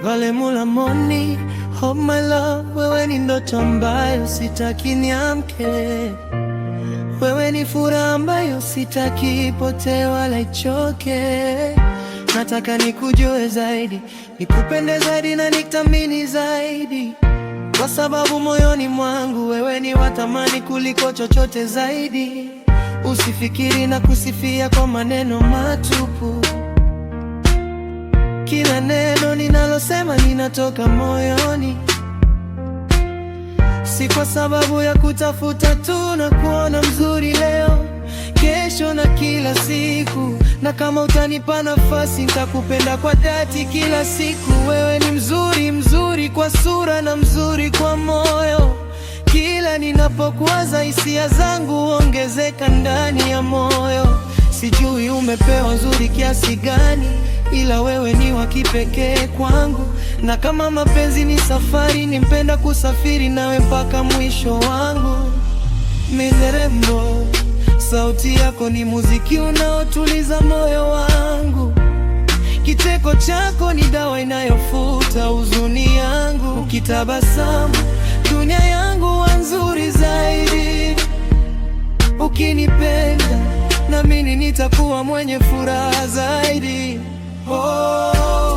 Vale mula moni, oh my love, wewe ni ndoto ambayo sitaki niamke. Wewe ni furaha ambayo sitaki ipotee wala ichoke. Nataka nikujue zaidi, nikupende zaidi na nikuthamini zaidi, kwa sababu moyoni mwangu wewe ni wa thamani kuliko chochote zaidi. Usifikiri na kusifia kwa maneno matupu. Kila neno ninalosema linatoka moyoni, si kwa sababu ya kutafuta tu na kuona mzuri leo, kesho na kila siku. Na kama utanipa nafasi nitakupenda kwa dhati kila siku. Wewe ni mzuri kwa sura na mzuri kwa moyo. Kila ninapokuwaza hisia zangu huongezeka ndani ya moyo. Sijui umepewa nzuri kiasi gani, ila wewe ni wa kipekee kwangu. Na kama mapenzi ni safari, nimpenda kusafiri nawe mpaka mwisho wangu. Mizerembo, sauti yako ni muziki unaotuliza moyo wangu. Kicheko chako ni dawa inayofuta huzuni yangu. Ukitabasamu, dunia yangu huwa nzuri zaidi. Ukinipenda, na mimi nitakuwa mwenye furaha zaidi. Oh.